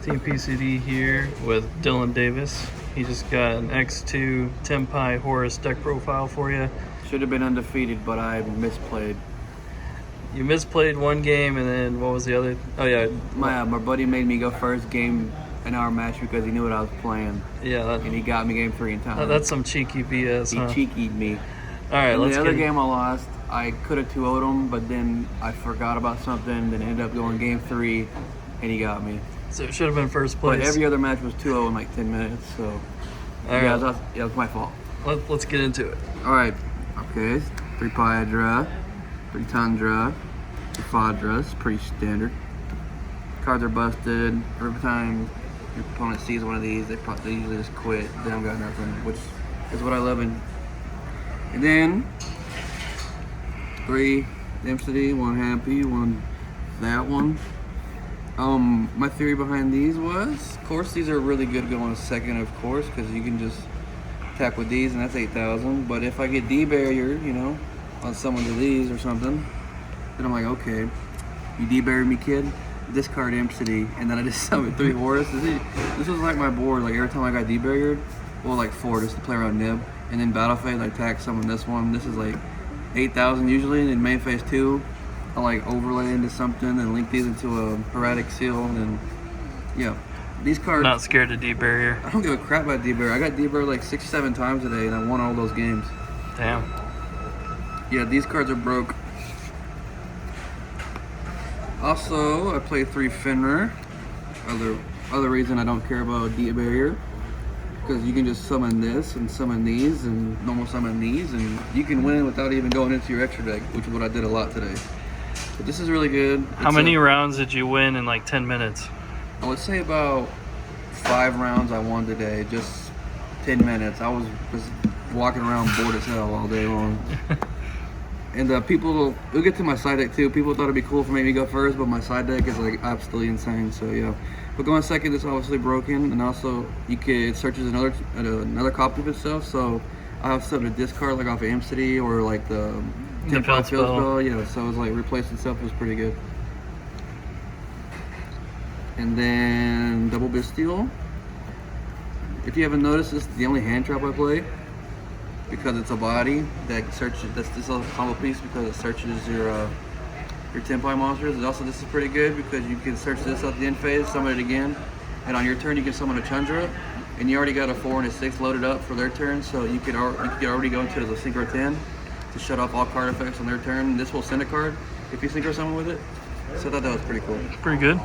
Team PCD here with Dillon Davis. He just got an X2 Tenpai Horus deck profile for you. Should have been undefeated, but I misplayed. You misplayed one game, and then what was the other? Oh yeah, My buddy made me go first game in our match because he knew what I was playing. Yeah, and he got me game 3 in time. That's some cheeky BS. He cheekied me. All right, and let's the other get game I lost, I could have 2-0'd him, but then I forgot about something, then ended up going game 3, and he got me. So it should have been first place. But every other match was 2-0 in like 10 minutes, so All right. that was my fault. Let's get into it. All right, okay, 3 Pyadra, 3 Tundra, 3 Fadras, pretty standard. Cards are busted. Every time your opponent sees one of these, they usually just quit. They don't got nothing, which is what I love. And then 3 Density, 1 Happy, 1 that one. My theory behind these was, of course, these are really good going a second, of course, because you can just attack with these, and that's 8,000. But if I get D-barriered, you know, on someone of these or something, then I'm like, okay, you D-barried me, kid. Discard Density, and then I just summoned 3 Horus. This was like my board. Like every time I got D-barriered, well, like 4 just to play around Nib, and then battle phase I attack summon this one. This is like 8,000 usually, and then main phase 2. I like overlay into something and link these into a Heretic Seal, and yeah, these cards. Not scared of D-barrier. I don't give a crap about D-barrier. I got D-barrier like 6 or 7 times today, and I won all those games. Damn. Yeah, these cards are broke. Also, I play 3 Fenrir. Other reason I don't care about D-barrier, because you can just summon this and summon these and normal summon these, and you can win without even going into your extra deck, which is what I did a lot today. But this is really good. How many rounds did you win in like 10 minutes? I would say about 5 rounds I won today, just 10 minutes. I was just walking around bored as hell all day long. And we'll get to my side deck too. People thought it'd be cool for me to go first, but my side deck is like absolutely insane, so yeah. But going second is obviously broken, and also it searches another copy of itself, so I have something to discard like off of City or like the Tenpai Field Spell, yeah, so it was like replaced itself. It was pretty good. And then double Bastille. If you haven't noticed, this is the only hand trap I play, because it's a body that searches. This is a combo piece because it searches your Tenpai monsters. And also, this is pretty good because you can search this at the end phase, summon it again, and on your turn you can summon a Chandra, and you already got a 4 and a 6 loaded up for their turn, so you could already go into the Synchro 10 to shut off all card effects on their turn. This will send a card if you Synchro summon with it. So I thought that was pretty cool. Pretty good.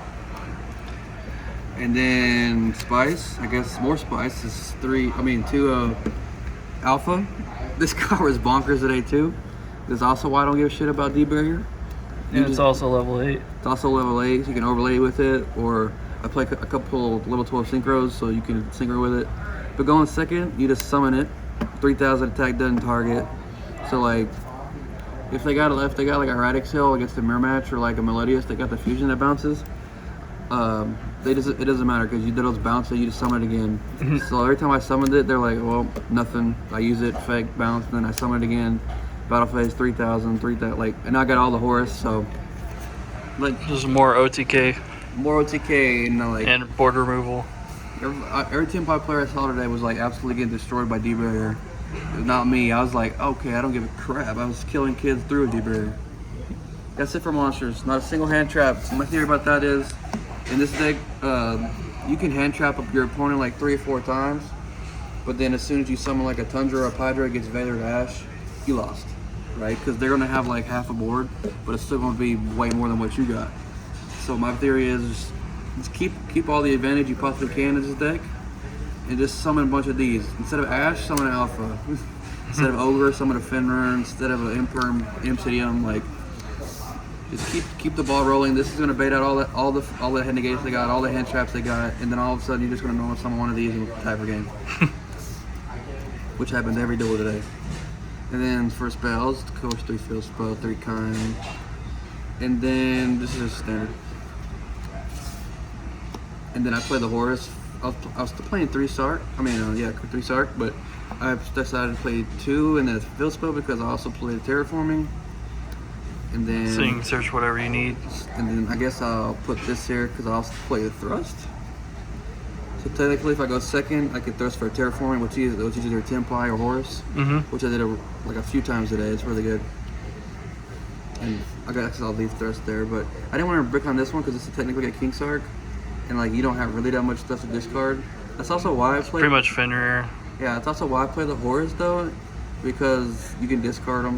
And then Spice, I guess more Spice is 2 Alpha. This card was bonkers today too. This is also why I don't give a shit about D-barrier. And it's also level 8. It's also level 8, so you can overlay with it, or I play a couple level 12 synchros, so you can synchro with it. But going second, you just summon it. 3,000 attack doesn't target. So like, if they got like a Heretic Seal against a mirror match or like a Melodious, they got the fusion that bounces. It doesn't matter because you did those bounces, you just summon it again. So every time I summoned it, they're like, well, nothing. I use it, fake bounce, and then I summon it again. Battle phase 3,000, like, and I got all the Horus, so like Just more OTK. More OTK and like and board removal. Every Tenpai player I saw today was like absolutely getting destroyed by D-barrier. Not me. I was like, okay, I don't give a crap. I was killing kids through a D-barrier. That's it for monsters. Not a single hand trap. My theory about that is, in this deck, you can hand trap up your opponent like 3 or 4 times, but then as soon as you summon like a Tundra or a Pydra against Vader or Ash, you lost, right? Because they're gonna have like half a board, but it's still gonna be way more than what you got. So my theory is just keep all the advantage you possibly can in this deck, and just summon a bunch of these. Instead of Ash, summon an Alpha. Instead of Ogre, summon a Fenrir. Instead of an Imperm, Imsidium. Like, just keep the ball rolling. This is gonna bait out all the hand negates they got, all the hand traps they got, and then all of a sudden you're just gonna normal summon one of these and tie for game. Which happens every duel today. And then for spells, of course, 3 Field Spell, 3 Kind. And then this is just standard. And then I play the Horus. I was playing 3 Sark. 3 Sark, but I decided to play 2 and then a Field Spell because I also played Terraforming. And then So you can search whatever you need. And then I guess I'll put this here because I also play the Thrust. So technically, if I go second, I could thrust for a terraforming, which is either Tenpai or Horus, which I did like a few times today. It's really good. And I guess I'll leave thrust there, but I didn't want to brick on this one because it's technically a King Sark, and like you don't have really that much stuff to discard. That's also why I play. Pretty much Fenrir. Yeah, it's also why I play the Horus though, because you can discard them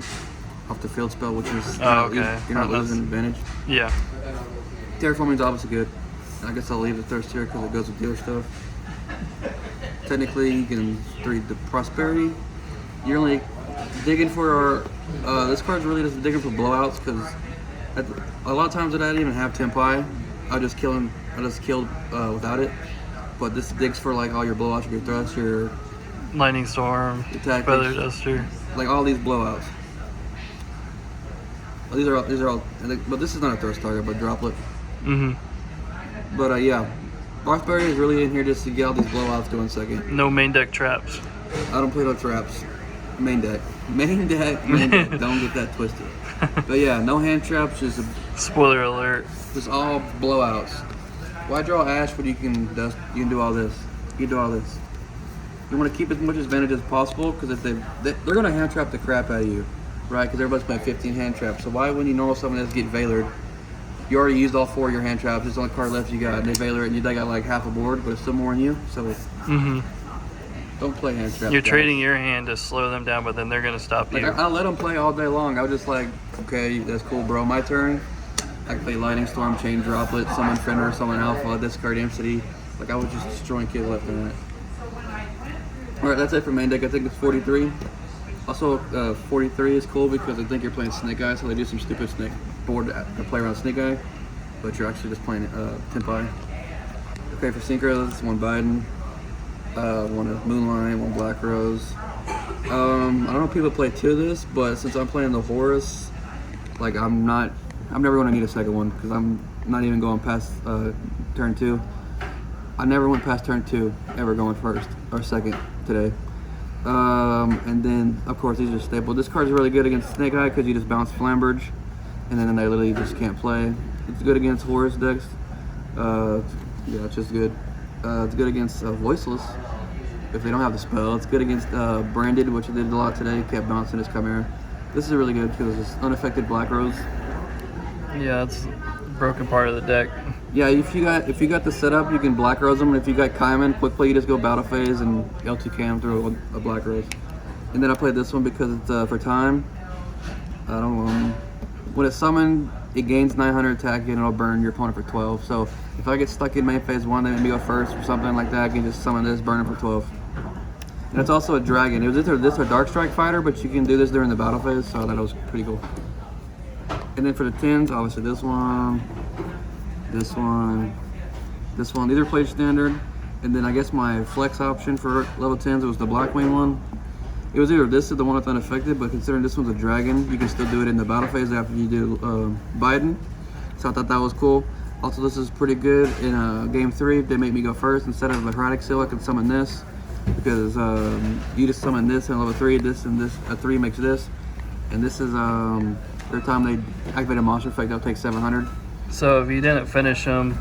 off the field spell, which is okay. You're not losing advantage. Yeah. Terraforming is obviously good. I guess I'll leave the thirst here because it goes with the other stuff. Technically, you can 3 the prosperity. You're only digging for this card's really just digging for blowouts because a lot of times that I didn't even have Tenpai, I just killed without it. But this digs for like all your blowouts, your thrusts, your Lightning Storm, tactics, Feather Duster, like all these blowouts. These are all. But this is not a thrust target, but droplet. But yeah, Prosperity is really in here just to get all these blowouts going second. No main deck traps. I don't play no traps. Main deck. Main deck. Don't get that twisted. But yeah, no hand traps. Just Spoiler alert. Just all blowouts. Why draw Ash when you can do all this? You can do all this. You want to keep as much advantage as possible because if they're gonna hand trap the crap out of you, right? Because everybody's playing 15 hand traps. So why when you normal summon this get Veilered? You already used all 4 of your hand traps. It's the only card left you got, and they Veiler it, and they got like half a board, but it's still more than you. So don't play hand traps. You're guys. trading your hand to slow them down, but then they're gonna stop you. I'll let them play all day long. I was just like, okay, that's cool, bro. My turn. I can play Lightning Storm, Chain Droplet, Summon Fender, Summon Alpha, discard City. Like I was just destroying kids left and right. All right, that's it for main deck. I think it's 43. Also, 43 is cool because I think you're playing Snake Eye, so they do some stupid snake board to play around Snake Eye, but you're actually just playing Tenpai. Okay, for Synchros, 1 Biden, 1 Moonlight, 1 Black Rose. I don't know if people play 2 of this, but since I'm playing the Horus, like I'm never going to need a second one because I'm not even going past turn 2. I never went past turn 2, ever going first or second today. And then, of course, these are staple. This card's really good against Snake Eye because you just bounce Flamberge, and then they literally just can't play. It's good against Horus decks. Yeah, it's just good. It's good against Voiceless if they don't have the spell. It's good against Branded, which I did a lot today. Kept bouncing his Chimera. This is really good because it's unaffected Black Rose. Yeah, it's a broken part of the deck. Yeah, if you got the setup, you can Black Rose them. And if you got Kaiman, quick play, you just go Battle Phase and L2 Cam through a Black Rose. And then I played this one because it's for time. I don't know. When it's summoned, it gains 900 attack and it'll burn your opponent for 12. So if I get stuck in main phase 1, they let me go first or something like that, I can just summon this, burn it for 12. And it's also a dragon. It was either this or Dark Strike Fighter, but you can do this during the battle phase, so I thought it was pretty cool. And then for the 10s, obviously this one. These are played standard. And then I guess my flex option for level 10s, it was the Blackwing one. It was either this or the one that's unaffected, but considering this one's a dragon, you can still do it in the battle phase after you do Biden. So I thought that was cool. Also, this is pretty good in game 3. They make me go first. Instead of a Hermetic Seal, I can summon this. Because you just summon this in level 3, this and this, a 3 makes this. And this is, every time they activate a monster effect, they'll take 700. So if you didn't finish them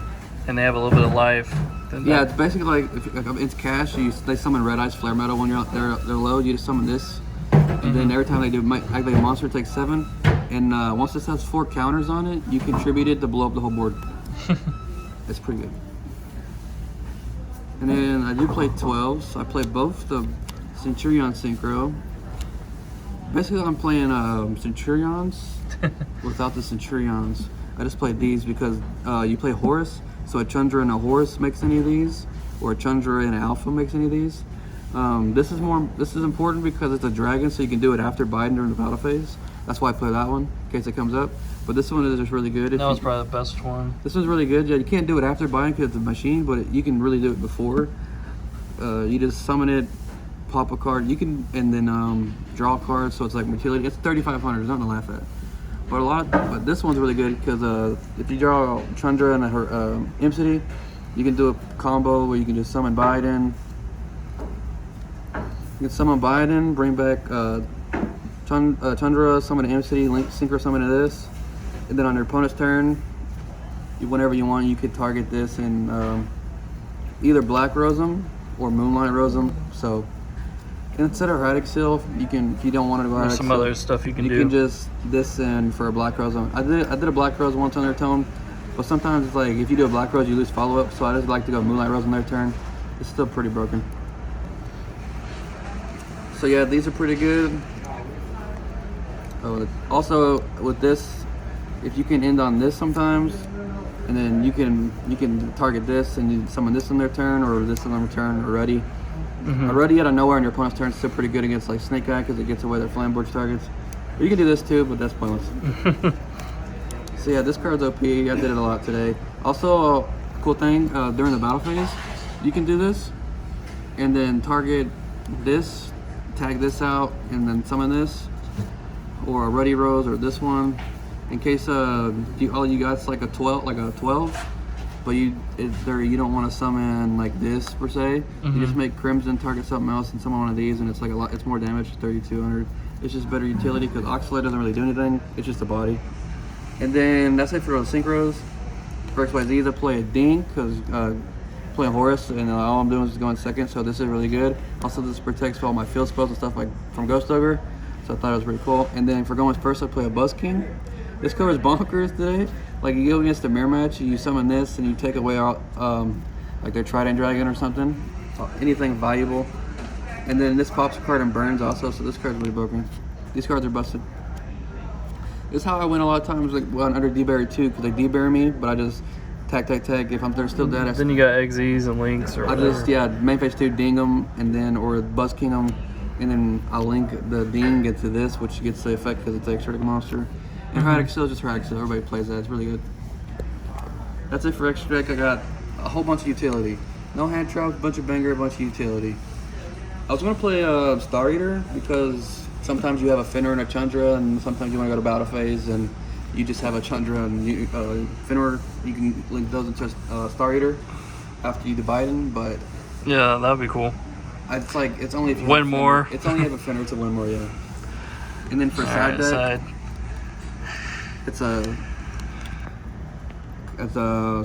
and they have a little bit of life, then yeah, it's basically like if it's cash. They summon Red Eyes Flare Metal when you're out there. They're low. You just summon this, and then every time they do activate a monster, it takes 7. And once this has 4 counters on it, you contribute it to blow up the whole board. It's pretty good. And then I do play 12s. I play both the Centurion Synchro. Basically, I'm playing Centurions without the Centurions. I just played these because you play Horus, so a Chundra and a Horus makes any of these, or a Chundra and an Alpha makes any of these. This is important because it's a dragon, so you can do it after Biden during the battle phase. That's why I play that one, in case it comes up. But this one is just really good. That was probably the best one. This one's really good. Yeah, you can't do it after Biden because it's a machine, but you can really do it before. You just summon it, pop a card. You can, and then draw a card, so it's like utility. It's 3,500. There's nothing to laugh at. But this one's really good because if you draw Chundra and her City, you can do a combo where you can just summon Biden. You can summon Biden, bring back Chundra, summon City, synchro summon to this, and then on your opponent's turn, whenever you want, you could target this and either black rose them or moonlight rose them. So instead of erratic seal, you can, if you don't want to go erratic There's some seal, other stuff you can do. You can just this in for a black rose. I did a black rose once on their tone, but sometimes it's like if you do a black rose, you lose follow up. So I just like to go moonlight rose on their turn. It's still pretty broken. So yeah, these are pretty good. Also with this, if you can end on this sometimes, and then you can target this and you summon this on their turn or this on their turn already. Already out of nowhere on your opponent's turn is still pretty good against like Snake Eye because it gets away their flamboard targets. But you can do this too, but that's pointless. So yeah, this card's OP. I did it a lot today. Also, a cool thing during the battle phase, you can do this and then target this, tag this out, and then summon this, or a Ruddy Rose or this one. In case all you got's like a 12, but you don't want to summon like this per se. You just make Crimson target something else and summon one of these, and it's like a lot. It's more damage, 3,200. It's just better utility because Oxalate doesn't really do anything. It's just a body. And then that's it for those synchros. For XYZs, I play a Ding because playing Horus, and all I'm doing is going second. So this is really good. Also, this protects all my field spells and stuff like from Ghost Ogre. So I thought it was pretty cool. And then for going first, I play a Buzz King. This card is bonkers today. Like you go against a mirror match, you summon this and you take away all, like their Trident Dragon or something, anything valuable. And then this pops a card and burns also, so this card's really broken. These cards are busted. This is how I win a lot of times, like under D-Berry too, because they D-Berry me, but I just tag. If they're still dead, Then you got XZs and Links or whatever. Main phase 2 ding them, and then or Buzz King them, and then I'll link the ding get to this, which gets the effect because it's an extra monster. And Heradic Seal is just Heradic Seal. Everybody plays that. It's really good. That's it for extra deck. I got a whole bunch of utility. No hand traps, bunch of banger, bunch of utility. I was going to play Star Eater because sometimes you have a Finner and a Chandra, and sometimes you want to go to battle phase and you just have a Chandra and Finner. You can link those into Star Eater after you divide them, but yeah, that would be cool. It's like it's only if you win more. It's only if you have a Finner to win more, yeah. And then for side deck. It's a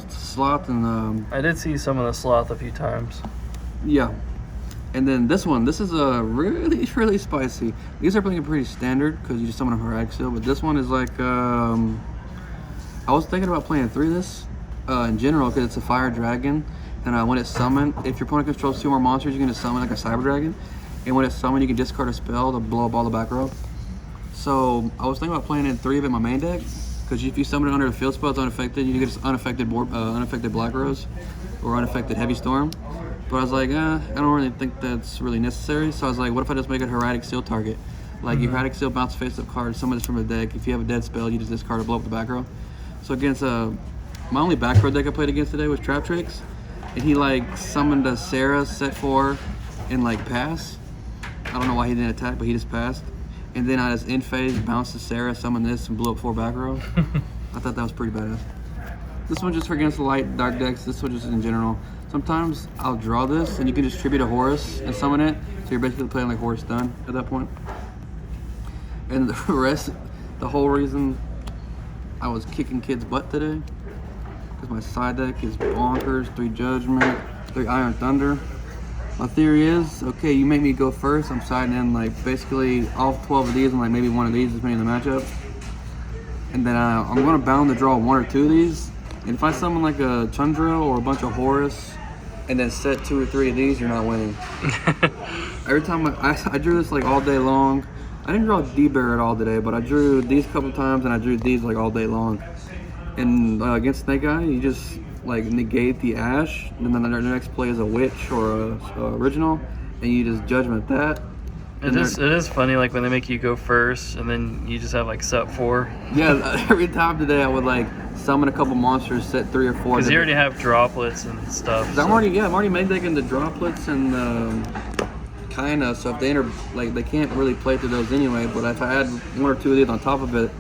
sloth and I did see some of the sloth a few times. Yeah. And then this is a really spicy. These are playing pretty standard because you just summon a Heradic Seal, but this one is like I was thinking about playing 3 of this in general because it's a fire dragon, and when it's summoned, if your opponent controls 2 more monsters, you can just summon like a cyber dragon, and when it's summoned, you can discard a spell to blow up all the back row. So I was thinking about playing in 3 of it in my main deck, because if you summon it under the field spell, it's unaffected. You get unaffected Black Rose or unaffected Heavy Storm. But I was like, I don't really think that's really necessary. So I was like, what if I just make a Heradic Seal target? Like your Heradic Seal bounce face-up card, summon this from the deck. If you have a dead spell, you just discard to blow up the back row. So against my only back row deck I played against today was Trap Tricks, and he like summoned a Sarah set 4 and like pass. I don't know why he didn't attack, but he just passed. And then I just in phase bounced the Sarah, summon this, and blew up 4 back row. I thought that was pretty badass. This one just for against the light dark decks. This one just in general. Sometimes I'll draw this, and you can just tribute a Horus and summon it. So you're basically playing like Horus done at that point. And the rest, the whole reason I was kicking kids' butt today, because my side deck is bonkers. 3 Judgment, 3 Iron Thunder. My theory is, okay, you make me go first, I'm siding in like basically all 12 of these and like maybe one of these depending on the matchup. And then I'm going to bound to draw 1 or 2 of these. And if I summon like a Chandra or a bunch of Horus and then set 2 or 3 of these, you're not winning. Every time I drew this like all day long. I didn't draw D-Bear all today, but I drew these a couple times and I drew these like all day long. And against Snake Eye, you just like negate the Ash, and then the next play is a Witch or a original, and you just Judgment that. It is funny, like when they make you go first, and then you just have like set 4. Yeah, every time today I would like summon a couple monsters, set 3 or 4. Because you already have droplets and stuff. So. I'm already made taking the droplets and kinda. So if they enter, like they can't really play through those anyway. But if I add 1 or 2 of these on top of it,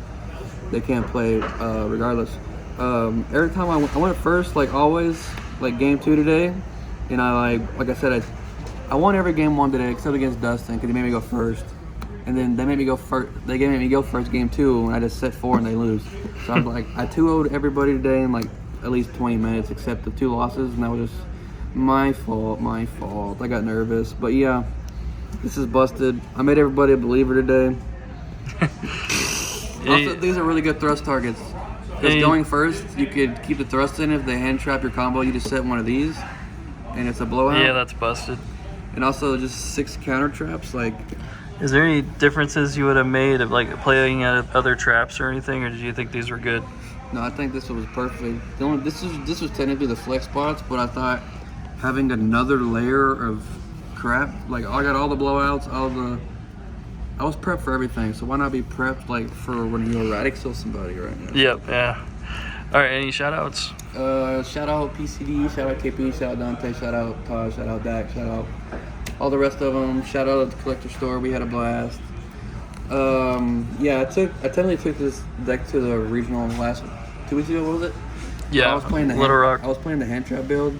they can't play regardless. Every time I went first, like always, like game 2 today, and I like I said, I won every game 1 today except against Dustin because he made me go first, and then they made me go first. They made me go first game 2, and I just set 4 and they lose. So I was like, I 2-0'd everybody today in like at least 20 minutes except the 2 losses, and that was just My fault. I got nervous. But yeah, this is busted. I made everybody a believer today. Also, these are really good thrust targets. Because going first, you could keep the thrust in. If they hand trap your combo, you just set one of these, and it's a blowout. Yeah, that's busted. And also just 6 counter traps. Like, is there any differences you would have made of like playing at other traps or anything, or did you think these were good? no, I think this was perfect. This was technically the flex spots, but I thought having another layer of crap, like I got all the blowouts, I was prepped for everything. So why not be prepped like for when you erratic kill somebody right now? Yep. Yeah. All right. Any shout outs? Shout out PCD, shout out KP, shout out Dante, shout out Todd, shout out Dak, shout out all the rest of them. Shout out at the collector store. We had a blast. Yeah, I technically took this deck to the regional last 2 weeks ago. What was it? Yeah. I was playing Little Rock. I was playing the hand trap build,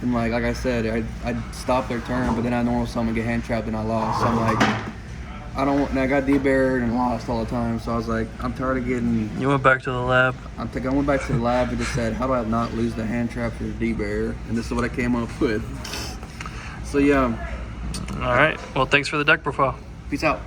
and like I said, I stopped their turn, but then I normal summon get hand trapped and I lost. So I'm like, I don't want. And I got debarred and lost all the time. So I was like, I'm tired of getting. You went back to the lab. I went back to the lab and just said, how do I not lose the hand trap for debarred? And this is what I came up with. So yeah. All right. Well, thanks for the deck profile. Peace out.